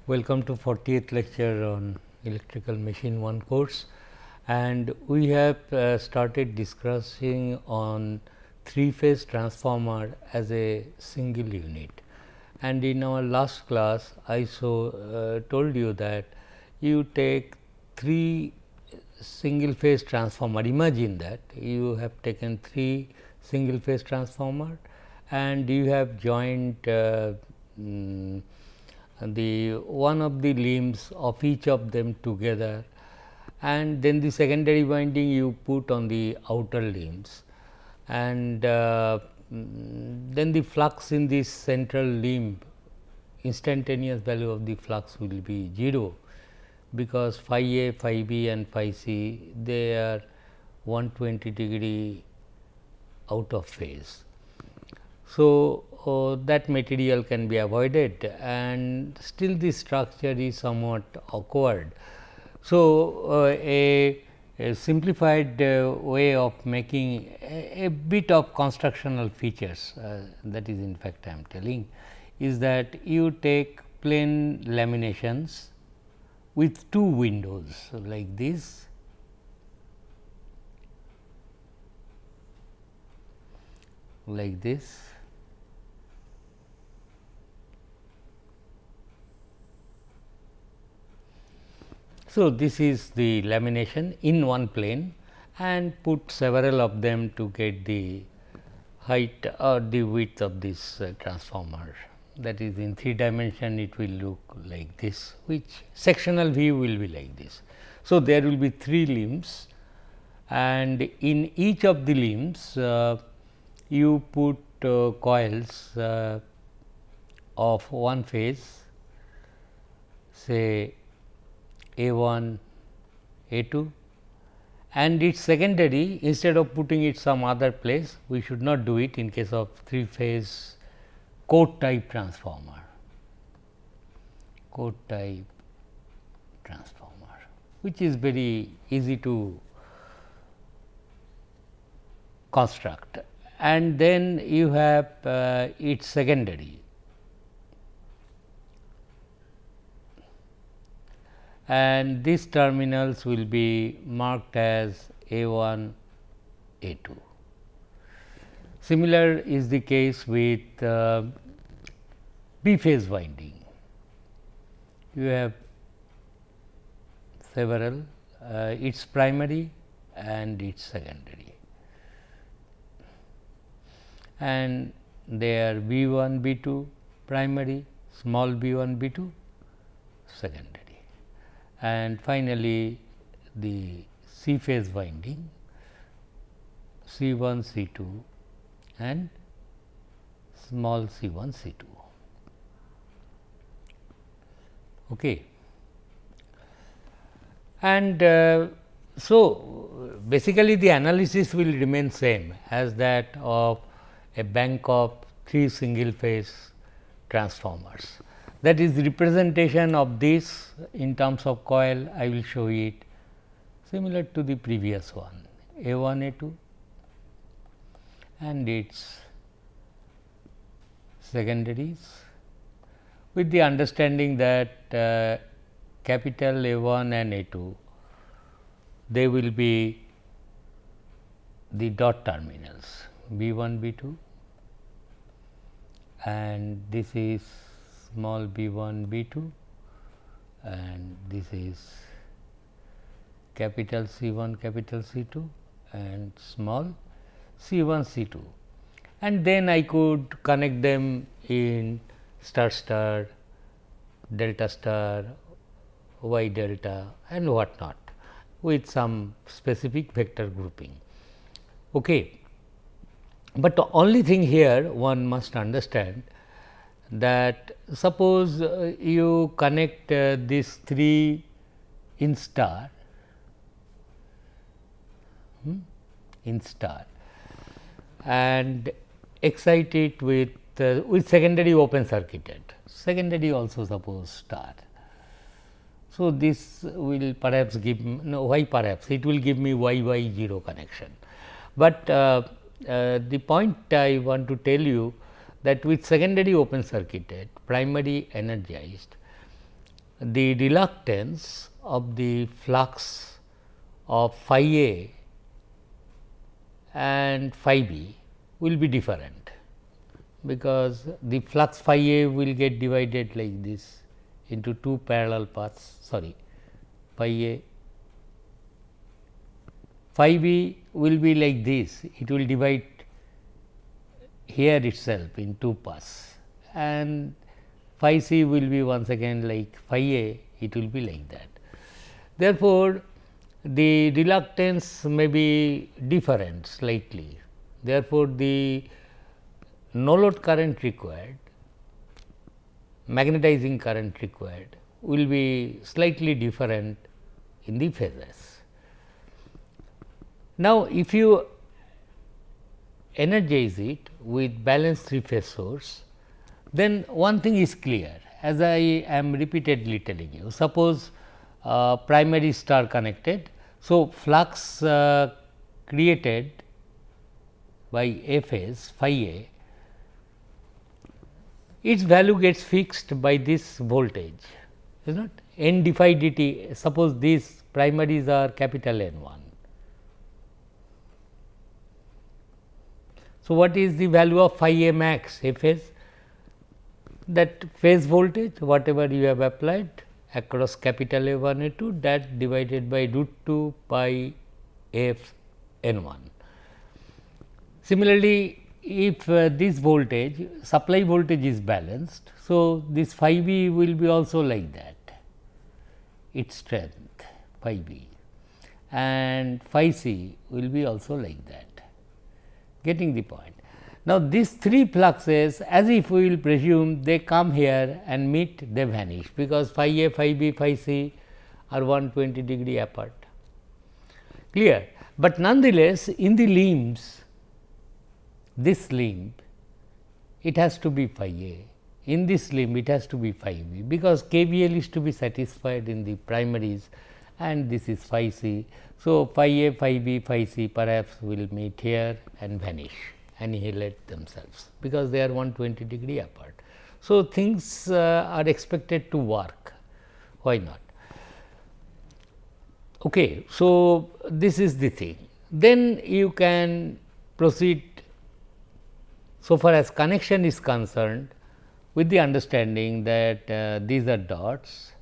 Welcome to 40th lecture on electrical machine 1 course, and we have started discussing on 3-phase transformer as a single unit. And in our last class I told you that you take 3 single phase transformer. Imagine that you have taken 3 single phase transformer and you have joined the one of the limbs of each of them together, and then the secondary winding you put on the outer limbs, and then the flux in this central limb, instantaneous value of the flux will be 0, because phi A, phi B and phi C they are 120 degree out of phase. So, that material can be avoided, and still the structure is somewhat awkward. So, a simplified way of making a bit of constructional features, that is in fact I am telling, is that you take plain laminations with 2 windows like this, like this. So, this is the lamination in one plane, and put several of them to get the height or the width of this transformer. That is, in 3 dimension it will look like this, which sectional view will be like this. So, there will be 3 limbs, and in each of the limbs you put coils of one phase, say A1, A2, and its secondary, instead of putting it some other place, we should not do it in case of 3 phase court type transformer, which is very easy to construct. And then you have its secondary, and these terminals will be marked as A1, A2. Similar is the case with B phase winding. You have several, its primary and its secondary, and they are B 1, B 2 primary, small b 1, b 2 secondary, and finally the C phase winding, C 1, C 2 and small c 1, c 2. Okay. And so, basically the analysis will remain same as that of a bank of 3 single phase transformers. That is the representation of this in terms of coil. I will show it similar to the previous one, A 1, A 2 and its secondaries, with the understanding that capital A 1 and A 2 they will be the dot terminals B 1, B 2, and this is small b 1, b 2, and this is capital C 1, capital C 2 and small c 1, c 2, and then I could connect them in star star, delta star, y delta and what not, with some specific vector grouping. Okay. But the only thing here one must understand that suppose you connect these 3 in star, and excite it with secondary open circuited, secondary also suppose star. So, this will perhaps give why perhaps it will give me y y 0 connection, but the point I want to tell you that with secondary open circuited, primary energized, the reluctance of the flux of phi A and phi B will be different, because the flux phi A will get divided like this into two parallel paths, sorry, phi A. Phi B will be like this, it will divide here itself in two paths, and phi C will be once again like phi A, it will be like that. Therefore, the reluctance may be different slightly. Therefore, the no load current required, magnetizing current required will be slightly different in the phases. Now, if you energize it with balanced 3-phase source, then one thing is clear, as I am repeatedly telling you. Suppose primary star connected. So, flux created by a phase phi A, its value gets fixed by this voltage, is not n d phi dt. Suppose these primaries are capital N 1. So, what is the value of phi A max a phase? That phase voltage whatever you have applied across capital A 1 A 2, that divided by root 2 pi f n 1. Similarly, if this voltage supply voltage is balanced, so this phi B will be also like that, its strength phi B, and phi C will be also like that, getting the point. Now, these three fluxes, as if we will presume they come here and meet, they vanish, because phi A, phi B, phi C are 120 degree apart, clear. But nonetheless, in the limbs, this limb it has to be phi A, in this limb it has to be phi B, because KVL is to be satisfied in the primaries and this is phi C. So, phi A, phi B, phi C perhaps will meet here and vanish, annihilate themselves, because they are 120 degree apart. So, things are expected to work, why not? Okay. So, this is the thing. Then you can proceed so far as connection is concerned with the understanding that these are dots.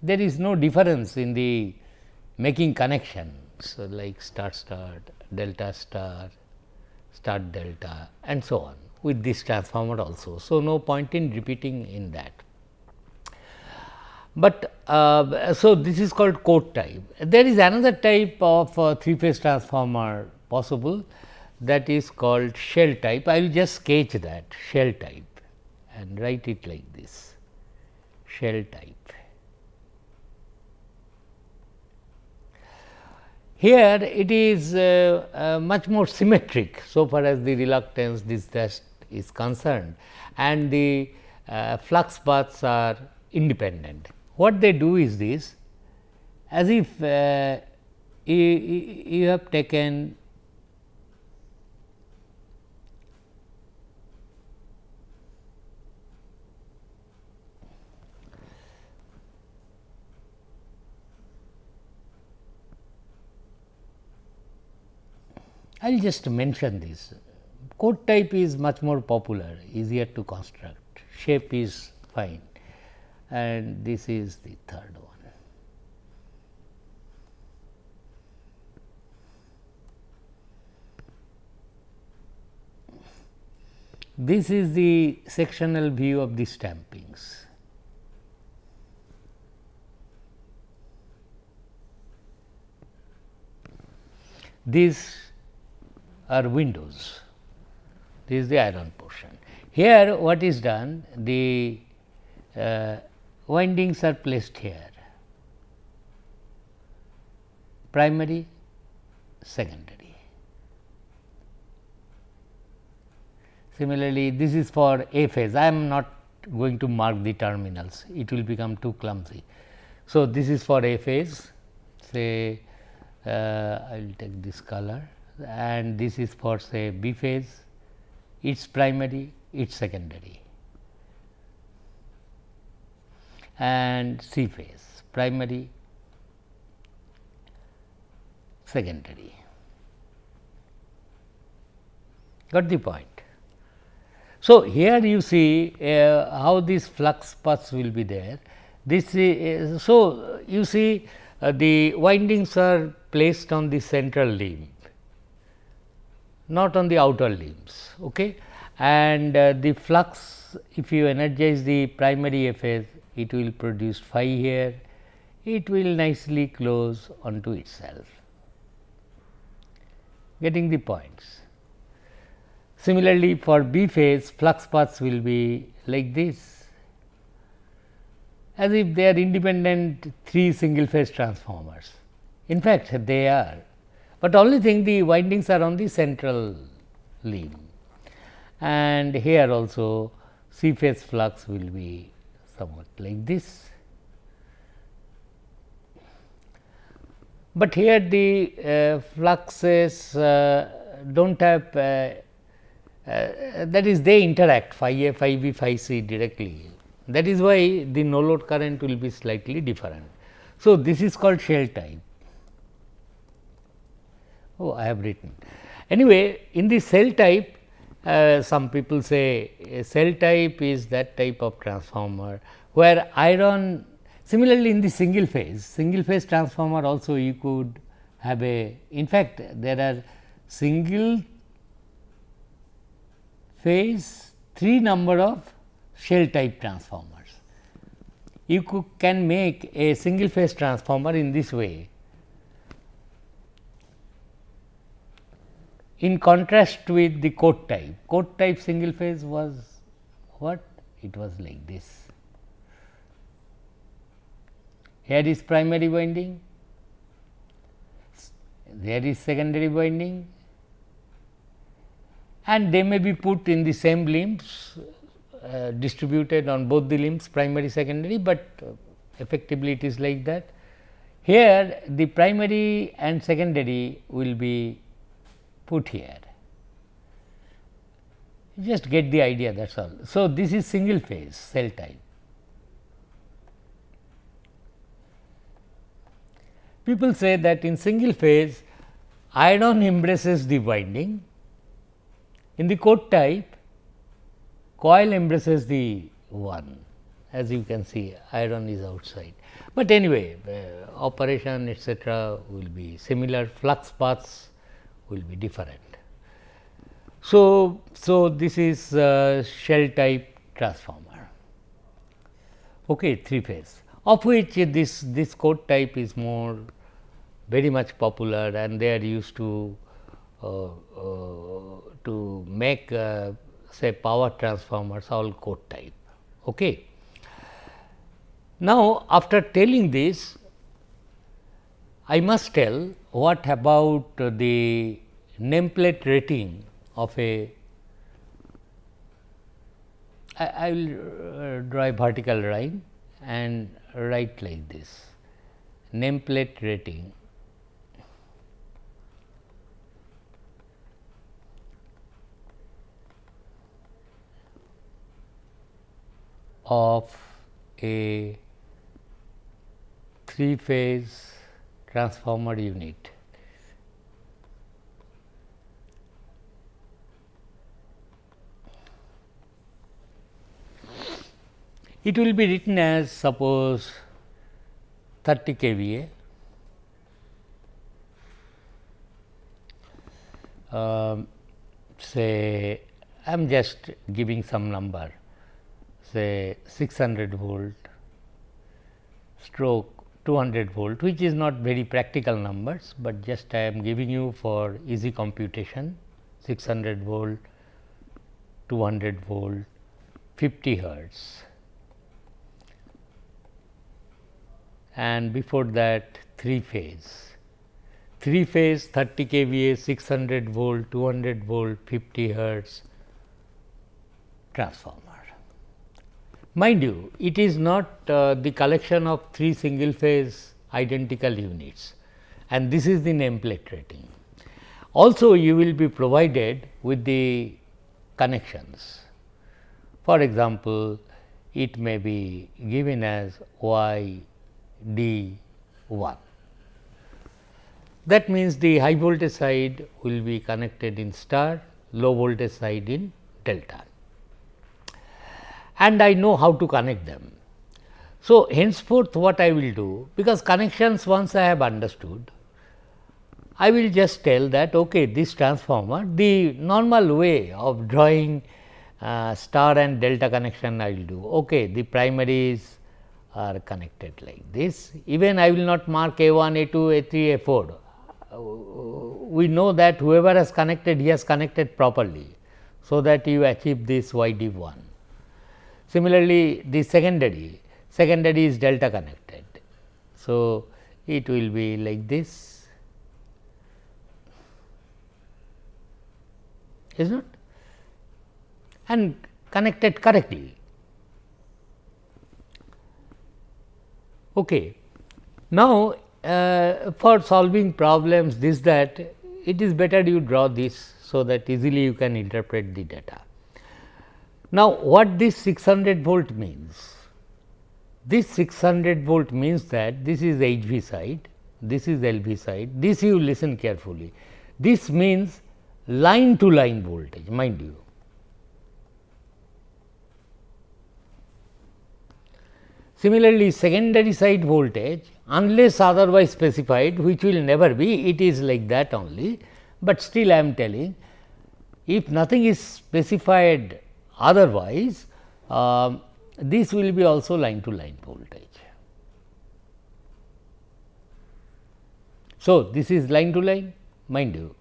There is no difference in the making connections, so like star star, delta star, star delta and so on with this transformer also. So, no point in repeating in that. But so this is called court type. There is another type of 3-phase transformer possible, that is called shell type. I will just sketch that shell type and write it like this, shell type. Here it is much more symmetric so far as the reluctance this dash is concerned, and the flux paths are independent. What they do is this, as if you have taken I will just mention this. Court type is much more popular, easier to construct, shape is fine, and this is the third one. This is the sectional view of the stampings. These are windows, this is the iron portion. Here what is done, the windings are placed here, primary, secondary. Similarly, this is for A phase. I am not going to mark the terminals, it will become too clumsy. So, this is for A phase, say I will take this color, and this is for say B phase, its primary, its secondary. and C phase, primary, secondary. Got the point? So, here you see how these flux paths will be there. This is, so you see the windings are placed on the central limb, not on the outer limbs. Okay? And the flux, if you energize the primary FS, it will produce phi here, it will nicely close onto itself. Getting the points. Similarly, for B phase, flux paths will be like this, as if they are independent 3 single phase transformers. In fact, they are, but only thing the windings are on the central limb, and here also C phase flux will be somewhat like this. But here the fluxes do not have that is, they interact phi A, phi B, phi C directly. That is why the no load current will be slightly different. So, this is called shell type. Oh, I have written. Anyway, in the cell type, some people say a cell type is that type of transformer where iron, similarly in the single phase transformer also you could have a, in fact, there are single phase 3 number of shell type transformers. You can make a single phase transformer in this way. In contrast with the coat type single phase was what? It was like this. Here is primary winding, there is secondary winding, and they may be put in the same limbs, distributed on both the limbs, primary, secondary, but effectively it is like that. Here the primary and secondary will be put here. Just get the idea, that is all. So, this is single phase cell type. People say that in single phase iron embraces the winding, in the coat type coil embraces the one, as you can see iron is outside. But anyway, operation etc. will be similar, flux paths will be different. So, this is shell type transformer, okay, 3 phase, of which this coat type is more very much popular, and they are used to make say power transformers all coat type. Okay. Now, after telling this, I must tell what about the nameplate rating of a, I will draw a vertical line and write like this, nameplate rating of a 3 phase transformer unit. It will be written as, suppose 30 kVA, say I am just giving some number, say 600 volt stroke 200 volt, which is not very practical numbers, but just I am giving you for easy computation, 600 volt, 200 volt, 50 hertz, and before that 3 phase 30 kVA, 600 volt, 200 volt, 50 hertz transformer. Mind you, it is not the collection of 3 single phase identical units, and this is the nameplate rating. Also, you will be provided with the connections. For example, it may be given as y d 1. That means, the high voltage side will be connected in star, low voltage side in delta, and I know how to connect them. So, henceforth what I will do, because connections once I have understood, I will just tell that okay, this transformer, the normal way of drawing star and delta connection I will do. Okay, the primaries are connected like this. Even I will not mark A1, A2, A3, A4. We know that whoever has connected, he has connected properly, so that you achieve this YD1. Similarly, the secondary is delta connected. So, it will be like this, is not, and connected correctly. Okay. Now, for solving problems this that, it is better you draw this, so that easily you can interpret the data. Now, what this 600 volt means? This 600 volt means that this is HV side, this is LV side, this you listen carefully. This means line to line voltage, mind you. Similarly, secondary side voltage, unless otherwise specified, which will never be, it is like that only, but still I am telling, if nothing is specified otherwise, this will be also line to line voltage. So, this is line to line, mind you,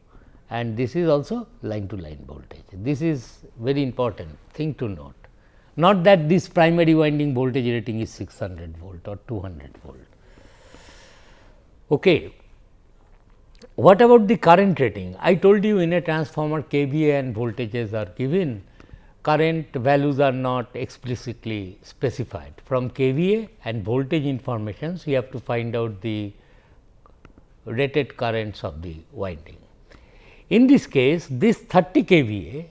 and this is also line to line voltage. This is very important thing to note. Not that this primary winding voltage rating is 600 volt or 200 volt. Okay. What about the current rating? I told you in a transformer KVA and voltages are given, current values are not explicitly specified. From KVA and voltage informations, you have to find out the rated currents of the winding. In this case, this 30 kVA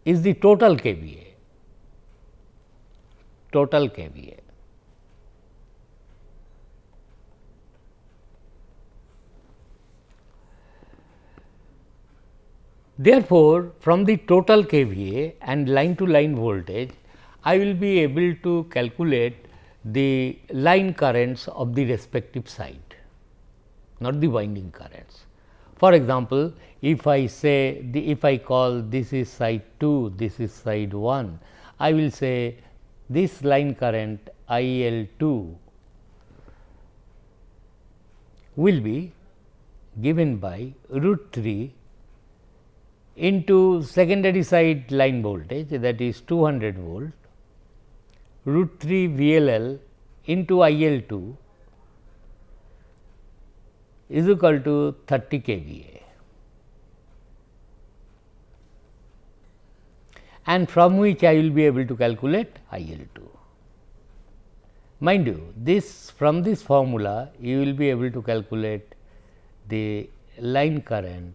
is the total kVA, total kVA. Therefore, from the total kVA and line to line voltage, I will be able to calculate the line currents of the respective side, not the winding currents. For example, if I say if I call this is side 2, this is side 1, I will say this line current IL2 will be given by root 3 into secondary side line voltage, that is 200 volt, root 3 VLL into IL2 is equal to 30 kVA, and from which I will be able to calculate IL2. Mind you, this from this formula you will be able to calculate the line current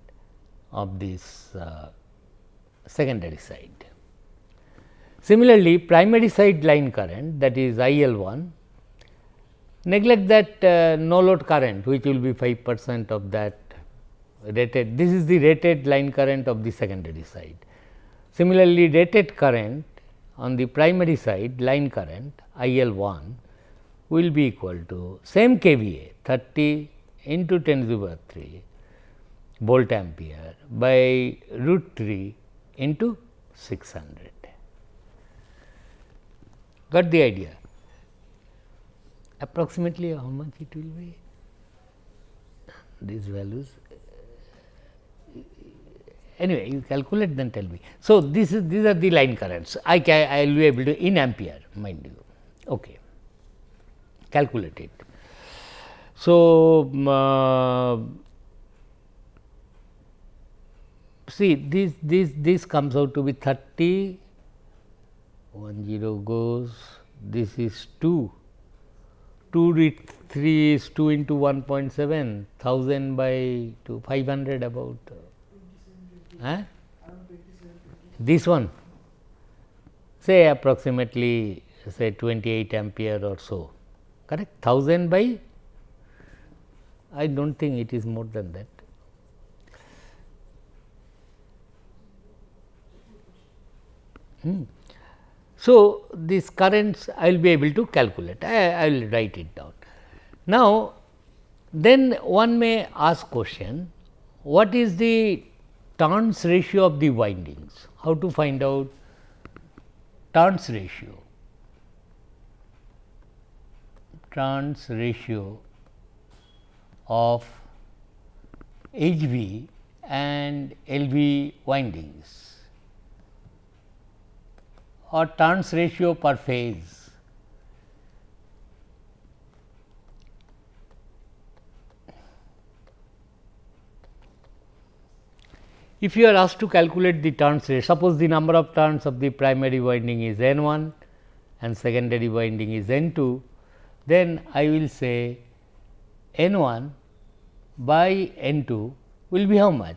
of this secondary side. Similarly, primary side line current, that is IL1, neglect that no load current, which will be 5% of that rated. This is the rated line current of the secondary side. Similarly, rated current on the primary side line current IL1 will be equal to same kVA 30 into 10 to the power 3 volt ampere by root 3 into 600. Got the idea? Approximately how much it will be? These values. Anyway, you calculate, then tell me. So, these are the line currents. I will be able to in ampere, mind you. Okay. Calculate it. So, see this comes out to be 30, 10 goes, this is 2 root 3 is 2 into 1.7, 1000 by 2, 500 about. This one, say approximately say 28 ampere or so, correct. 1000 by, I do not think it is more than that. So, these currents I will be able to calculate, I will write it down. Now, then one may ask question, what is the turns ratio of the windings? How to find out turns ratio? Turns ratio of HV and LV windings, or turns ratio per phase. If you are asked to calculate the turns rate, suppose the number of turns of the primary winding is N 1 and secondary winding is N 2, then I will say N 1 by N 2 will be how much?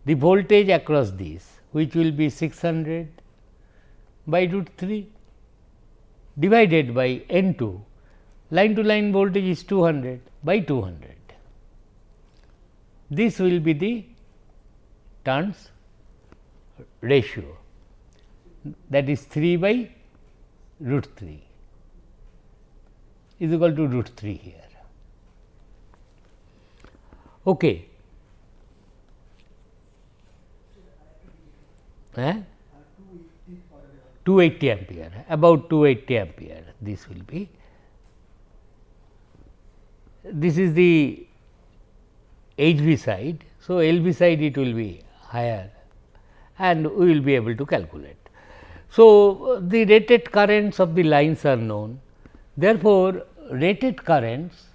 The voltage across this, which will be 600 by root 3 divided by N 2, line to line voltage is 200 by 200. This will be the turns ratio, that is 3 by root 3 is equal to root 3 here. Okay. 280 ampere, about 280 ampere, this will be. This is the HV side. So, LV side it will be higher and we will be able to calculate. So, the rated currents of the lines are known. Therefore, rated currents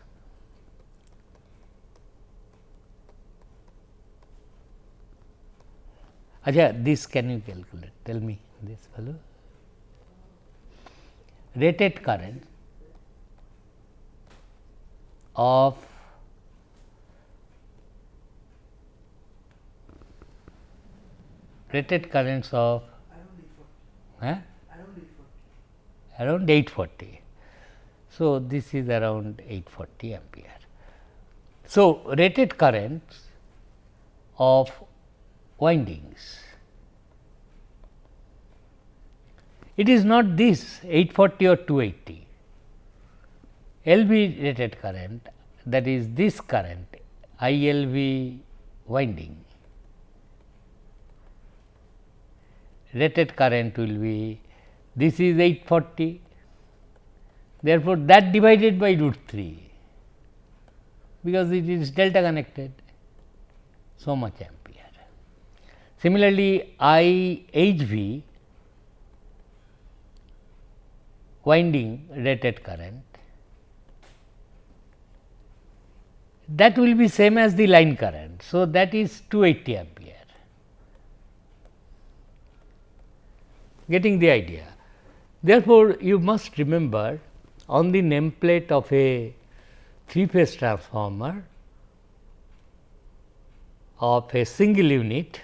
this can you calculate, tell me this fellow. Rated current of rated currents of around 840. So, this is around 840 ampere. So, rated currents of windings, it is not this 840 or 280, LV rated current, that is this current ILV winding, rated current will be, this is 840, therefore, that divided by root 3, because it is delta connected, so much ampere. Similarly, IHV winding rated current, that will be same as the line current. So, that is 280 ampere, getting the idea. Therefore, you must remember on the nameplate of a 3-phase transformer of a single unit,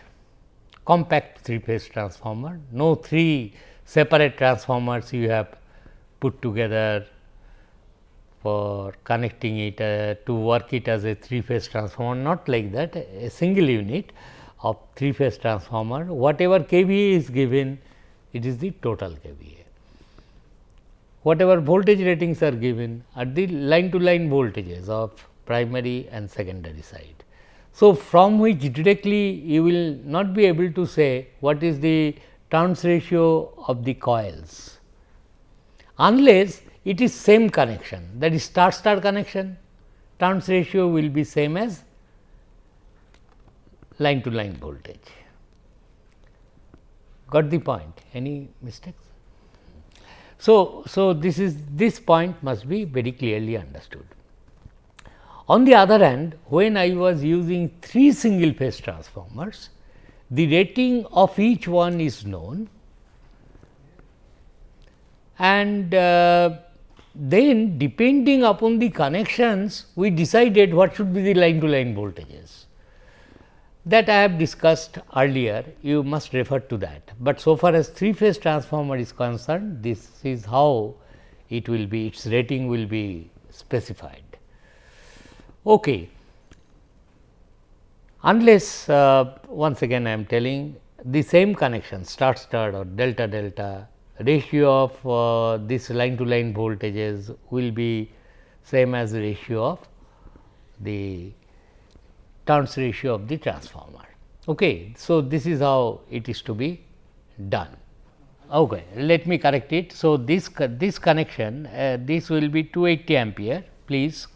compact 3-phase transformer, no 3 separate transformers you have put together for connecting it to work it as a 3-phase transformer, not like that, a single unit of 3-phase transformer, whatever kVA is given, it is the total kVA. Whatever voltage ratings are given are the line to line voltages of primary and secondary side. So, from which directly you will not be able to say what is the turns ratio of the coils, unless it is same connection, that is star star connection, turns ratio will be same as line to line voltage. Got the point? Any mistakes? So, this point must be very clearly understood. On the other hand, when I was using 3 single phase transformers, the rating of each one is known, and then depending upon the connections we decided what should be the line to line voltages. that I have discussed earlier, you must refer to that. But so far as 3-phase transformer is concerned, this is how it will be, its rating will be specified. Okay. Unless once again I am telling the same connection star star or delta delta, ratio of this line to line voltages will be same as the ratio of the turns ratio of the transformer. Okay. So, this is how it is to be done. Okay. Let me correct it. So, this connection this will be 280 ampere, please.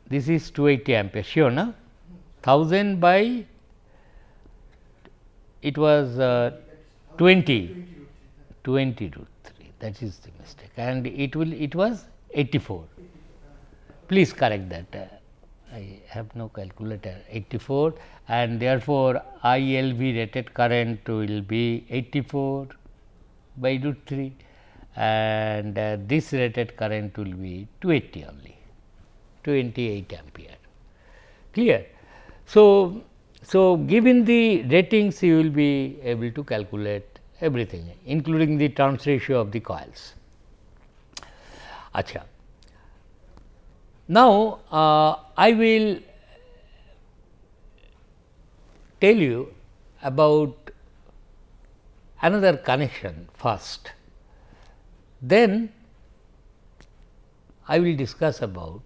This is 280 ampere, sure, na? 1000 by it was 20 root 3, that is the mistake, and it was 84. Please correct that. I have no calculator, 84, and therefore, ILV rated current will be 84 by root 3, and this rated current will be 280 only, 28 ampere. Clear? So, given the ratings, you will be able to calculate everything, including the turns ratio of the coils. Achha. Now, I will tell you about another connection first, then I will discuss about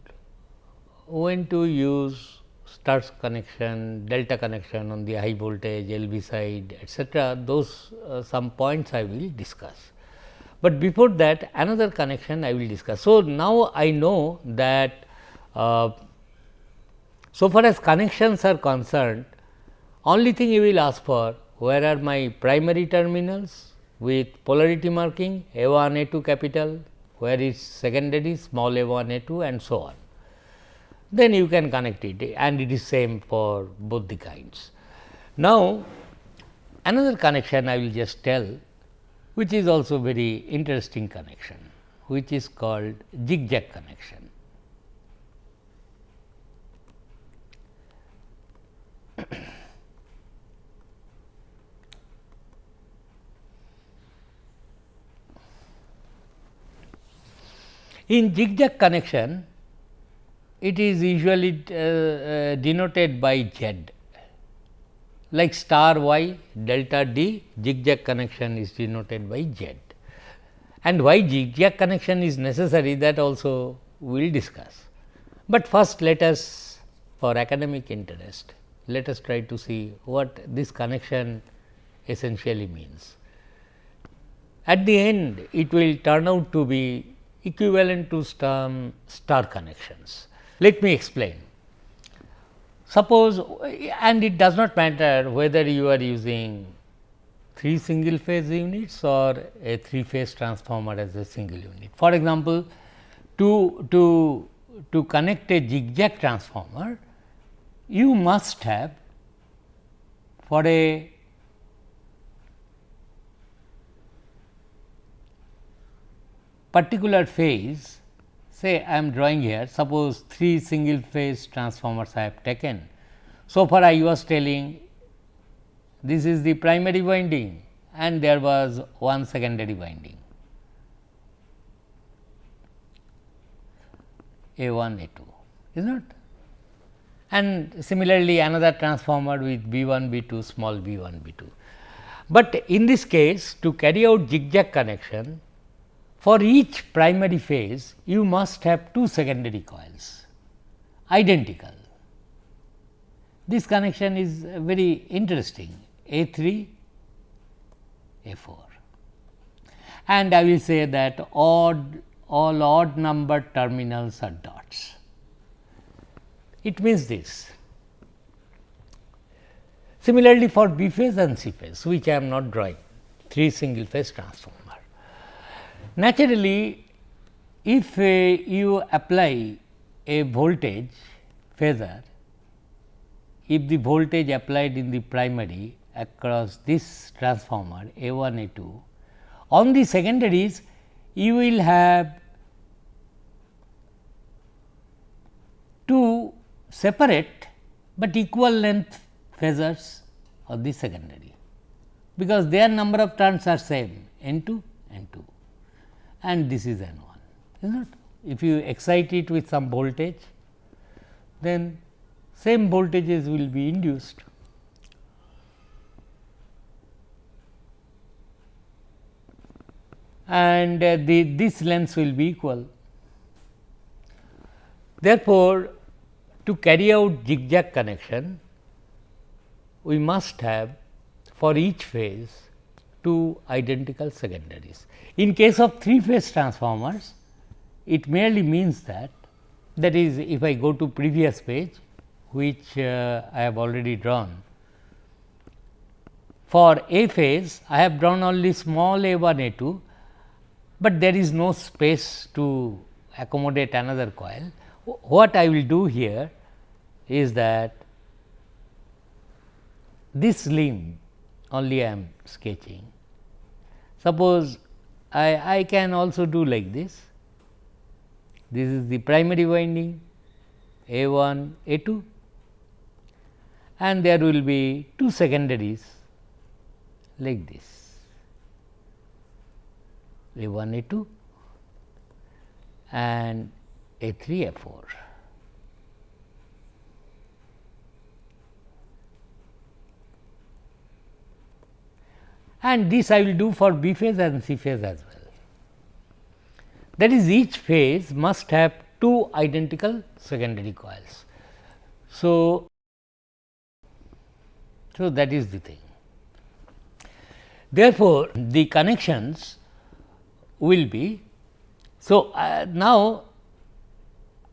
when to use stars connection, delta connection on the high voltage LV side, etc. Those some points I will discuss. But before that, another connection I will discuss. So, now I know that so far as connections are concerned, only thing you will ask for, where are my primary terminals with polarity marking A1 A2 capital, where is secondary small A1 A2 and so on. Then you can connect it, and it is same for both the kinds. Now, another connection I will just tell, which is also very interesting connection, which is called zigzag connection. In zigzag connection, it is usually denoted by Z, like star Y, delta D, zigzag connection is denoted by Z. And why zigzag connection is necessary, that also we will discuss. But first, let us, for academic interest, let us try to see what this connection essentially means. At the end, it will turn out to be equivalent to star connections. Let me explain. Suppose, and it does not matter whether you are using 3 single phase units or a 3-phase transformer as a single unit. For example, to connect a zigzag transformer, you must have, for a particular phase, say I am drawing here, suppose 3 single phase transformers I have taken. So far I was telling this is the primary winding and there was one secondary winding, A1 A2, is not? And similarly another transformer with B1 B2, small B1 B2. But in this case, to carry out zigzag connection, for each primary phase you must have 2 secondary coils identical. This connection is very interesting, A3 A4, and I will say that all odd numbered terminals are dots. It means this. Similarly, for B phase and C phase, which I am not drawing, 3 single phase transformer. Naturally, if you apply a voltage phasor, if the voltage applied in the primary across this transformer A1 A2, on the secondaries you will have 2 separate, but equal length phasors of the secondary, because their number of turns are same N 2 N 2 and this is N 1, is not. If you excite it with some voltage, then same voltages will be induced. And this lengths will be equal. Therefore, to carry out zigzag connection, we must have for each phase two identical secondaries. In case of three phase transformers, it merely means that is, if I go to previous page, which I have already drawn. For A phase, I have drawn only small a 1 a 2, but there is no space to accommodate another coil. What I will do here is that this limb only I am sketching. Suppose I can also do like this. This is the primary winding A 1 A 2 and there will be two secondaries like this A 1 A 2 and A 3 A 4. And this I will do for B phase and C phase as well. That is, each phase must have two identical secondary coils. So that is the thing. Therefore, the connections will be, so now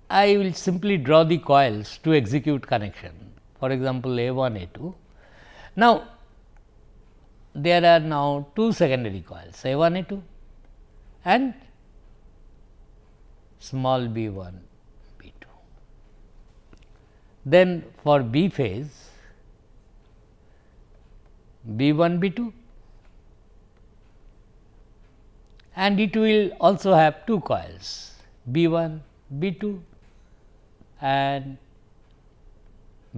I will simply draw the coils to execute connection, for example, A 1 A 2. Now, there are now two secondary coils A 1 A 2 and small b 1 b 2. Then for B phase b 1 b 2 and it will also have two coils b 1 b 2 and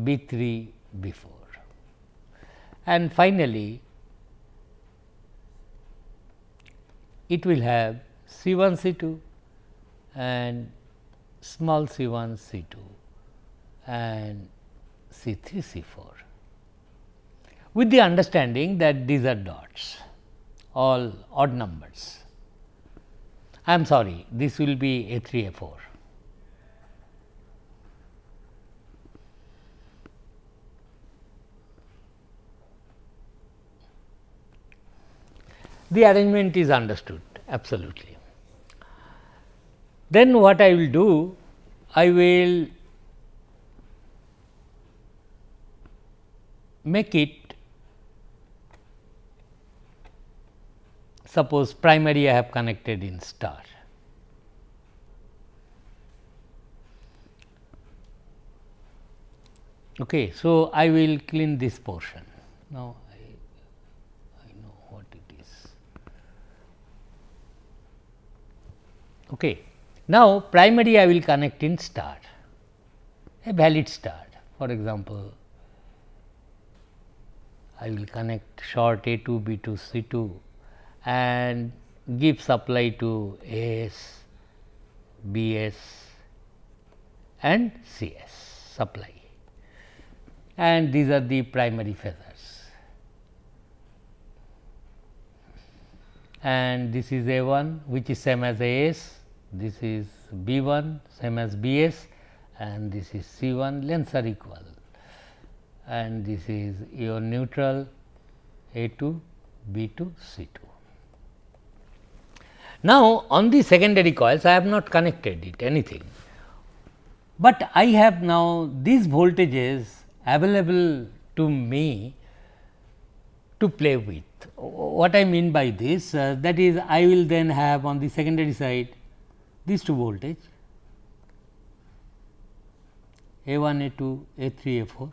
b 3 b 4. And finally, it will have C 1 C 2 and small c 1 c 2 and c 3 c 4, with the understanding that these are dots, all odd numbers. I am sorry, this will be A 3 A 4. The arrangement is understood absolutely. Then what I will do? I will make it, suppose primary I have connected in star. Okay, so I will clean this portion. Now, I know what it is. Okay. Now, primary I will connect in star, a valid star. For example, I will connect short A 2 B 2 C 2 and give supply to AS, BS and CS supply, and these are the primary phasors. And this is A 1, which is same as AS. This is B 1 same as B s and this is C 1, lengths are equal, and this is your neutral A 2 B 2 C 2. Now, on the secondary coils I have not connected it anything, but I have now these voltages available to me to play with. What I mean by this, that is, I will then have on the secondary side these two voltage A 1 A 2 A 3 A 4.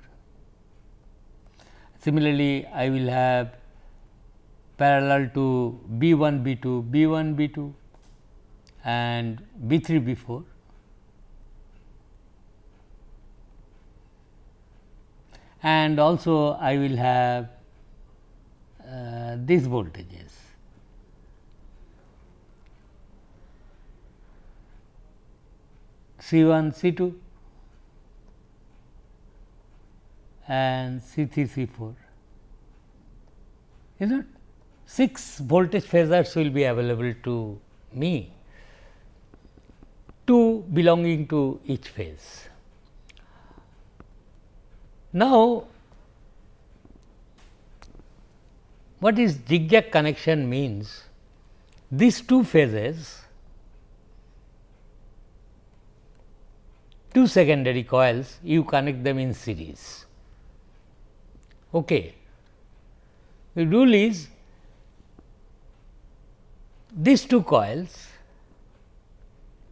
Similarly, I will have parallel to B 1 B 2 B 1 B 2 and B 3 B 4. and also I will have these voltages. C1, C2 and C3, C4, is it? 6 voltage phasors will be available to me, 2 belonging to each phase. Now, what is zigzag connection means? These 2 phases, 2 secondary coils, you connect them in series. Okay. The rule is these 2 coils,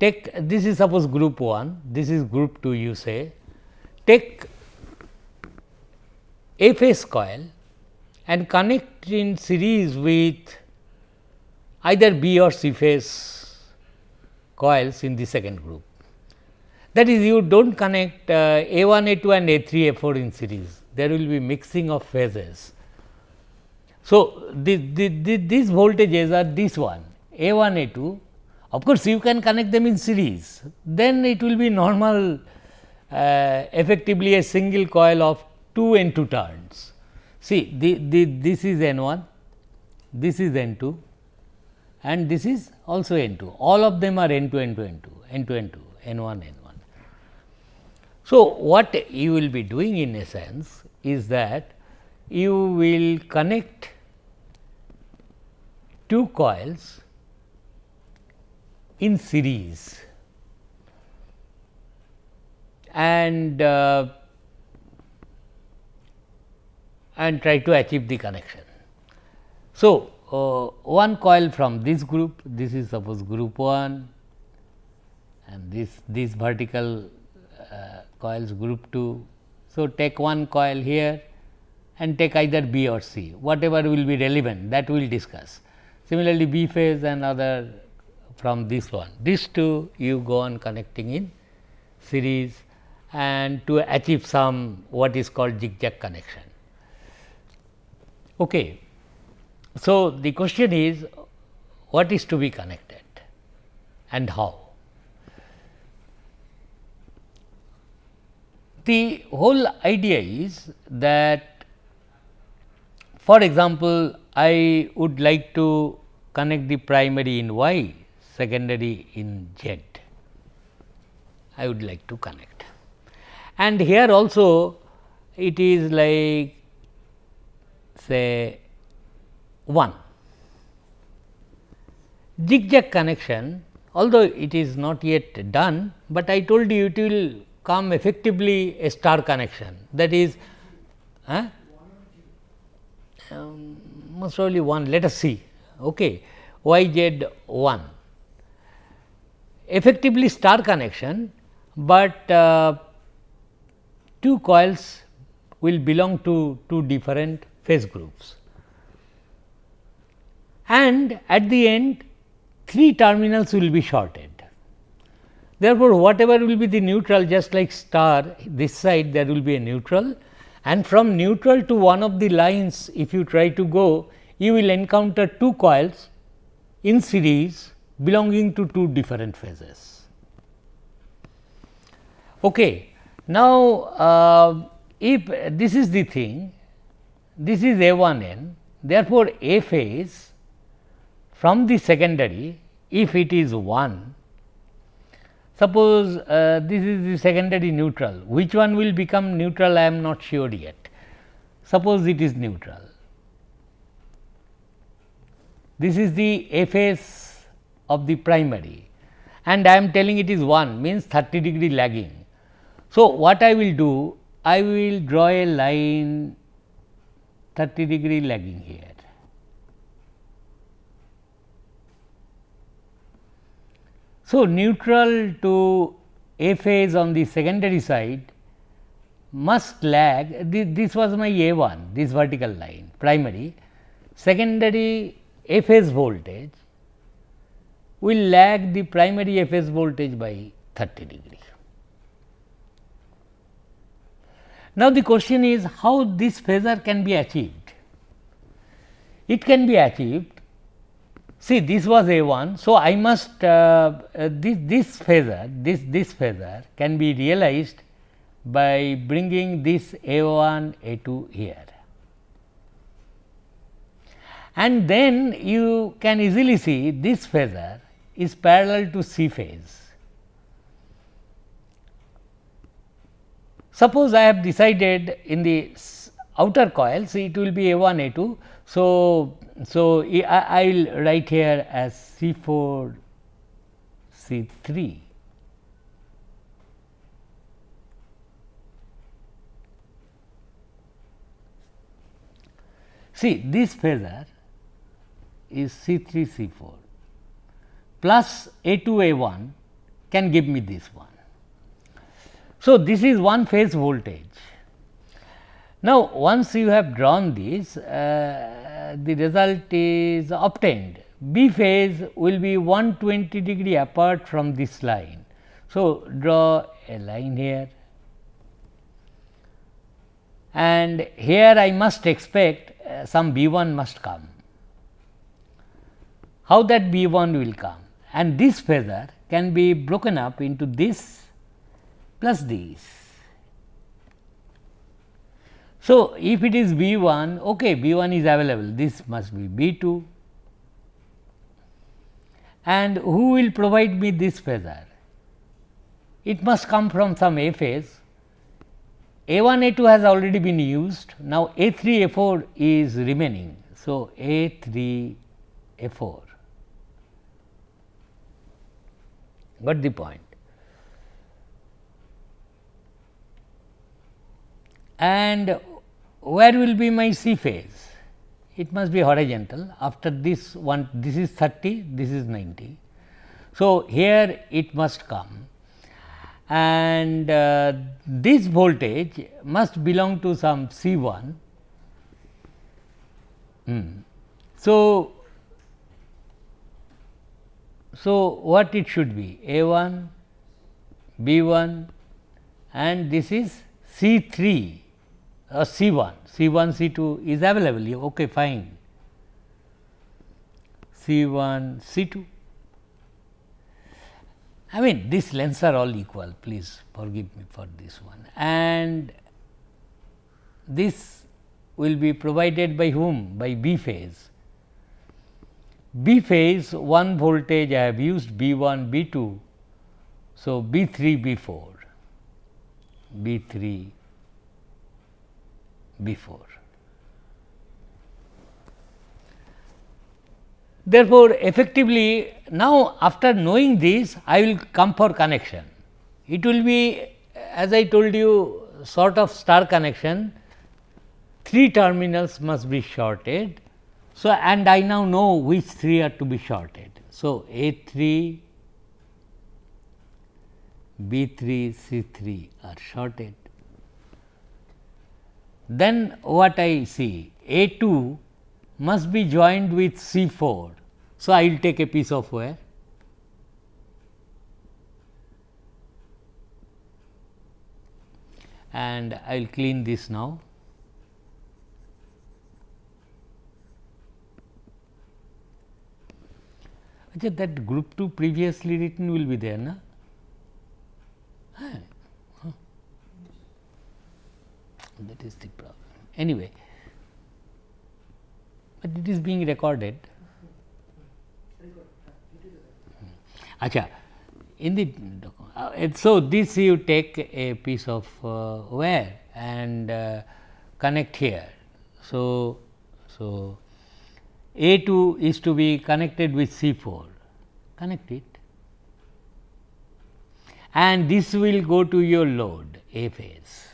take this is suppose group 1, this is group 2, you say, take A phase coil and connect in series with either B or C phase coils in the second group. That is, you do not connect A1, A2 and A3, A4 in series, there will be mixing of phases. So, these voltages are this one A1, A2, of course, you can connect them in series, then it will be normal effectively a single coil of 2 N2 turns. See, this is N1, this is N2 and this is also N2, all of them are N2, N2, N2, N2, N2, N1, N1. So, what you will be doing in a sense is that you will connect 2 coils in series and try to achieve the connection. So, one coil from this group, this is suppose group 1 and this vertical coils group 2. So, take one coil here and take either B or C, whatever will be relevant, that we will discuss. Similarly, B phase and other from this one, these 2 you go on connecting in series and to achieve some what is called zigzag connection. Okay. So, the question is what is to be connected and how? The whole idea is that, for example, I would like to connect the primary in Y, secondary in Z, I would like to connect. And here also it is like say 1. Zigzag connection, although it is not yet done, but I told you it will come effectively a star connection, that is most probably 1, let us see, okay, Y Z 1, effectively star connection, but 2 coils will belong to 2 different phase groups and at the end 3 terminals will be shorted. Therefore, whatever will be the neutral, just like star, this side there will be a neutral and from neutral to one of the lines if you try to go, you will encounter 2 coils in series belonging to 2 different phases. Okay. Now, if this is the thing, this is A1n, therefore, A phase from the secondary, if it is 1, suppose this is the secondary neutral, which one will become neutral I am not sure yet. Suppose it is neutral, this is the A phase of the primary and I am telling it is 1 means 30 degree lagging. So, what I will do? I will draw a line 30 degree lagging here. So, neutral to A phase on the secondary side must lag, this was my A1, this vertical line primary, secondary A phase voltage will lag the primary A phase voltage by 30 degree. Now, the question is how this phasor can be achieved. It can be achieved. See, this was A1. So, I must this phasor can be realized by bringing this A1 A2 here, and then you can easily see this phasor is parallel to C phase. Suppose I have decided in the outer coils it will be A1 A2. So, I will write here as C4 C3. See, this phasor is C3 C4 plus A2 A1 can give me this one. So, this is one phase voltage. Now, once you have drawn this, the result is obtained. B phase will be 120 degree apart from this line. So, draw a line here, and here I must expect some B 1 must come. How that B 1 will come? And this phasor can be broken up into this plus these. So, if it is B 1, okay, B 1 is available, this must be B 2, and who will provide me this phasor? It must come from some A phase. A1 A2 has already been used, now A3 A4 is remaining. So, A3 A4, got the point. And where will be my C phase? It must be horizontal. After this one, this is 30, this is 90. So, here it must come, and this voltage must belong to some C 1. So, what it should be? A 1, B 1, and this is C 3. C 1, C 1, C 2 is available, okay, fine. C 1, C 2. I mean, these lengths are all equal, please forgive me for this one. And this will be provided by whom? By B phase. B phase, one voltage I have used B 1, B 2. So, B 3, B 4, B 3, B 4. Therefore, effectively now after knowing this, I will come for connection. It will be, as I told you, sort of star connection, 3 terminals must be shorted. So, and I now know which 3 are to be shorted. So, A 3, B 3, C 3 are shorted. Then what I see? A 2 must be joined with C 4. So, I will take a piece of wire, and I will clean this now. That group 2 previously written will be there, na? That is the problem. Anyway, but it is being recorded. Acha, in the so this you take a piece of wire and connect here. So, A 2 is to be connected with C 4, connect it, and this will go to your load A phase.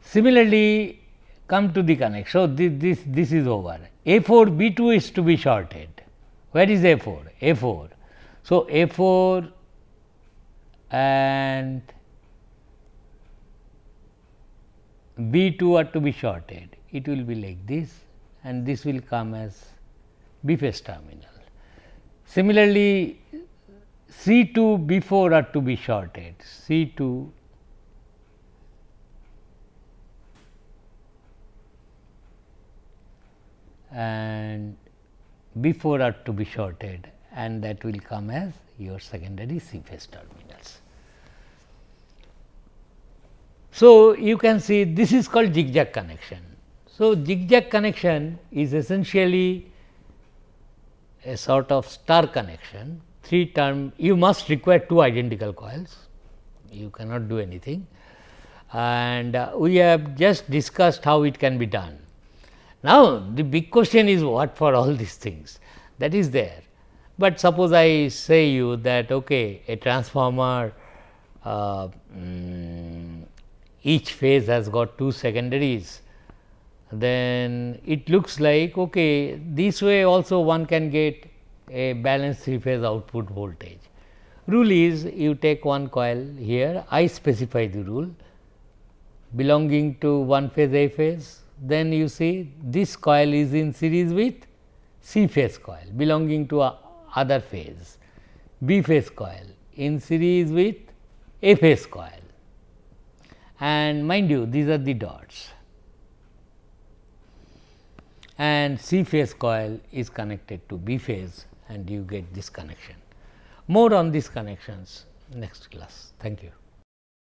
Similarly, come to the connection. So, this is over. A 4 B 2 is to be shorted. Where is A 4? A 4. So, A 4 and B 2 are to be shorted. It will be like this, and this will come as B phase terminal. Similarly, C 2 B 4 are to be shorted. C 2 and B4 are to be shorted, and that will come as your secondary C phase terminals. So, you can see this is called zigzag connection. So, zigzag connection is essentially a sort of star connection, 3 term. You must require 2 identical coils, you cannot do anything, and we have just discussed how it can be done. Now, the big question is what for all these things, that is there, but suppose I say you that okay, a transformer each phase has got 2 secondaries, then it looks like okay, this way also one can get a balanced 3 phase output voltage. Rule is you take one coil here, I specify the rule belonging to one phase A phase, then you see this coil is in series with C phase coil belonging to other phase, B phase coil in series with A phase coil, and mind you these are the dots, and C phase coil is connected to B phase, and you get this connection. More on these connections next class. Thank you.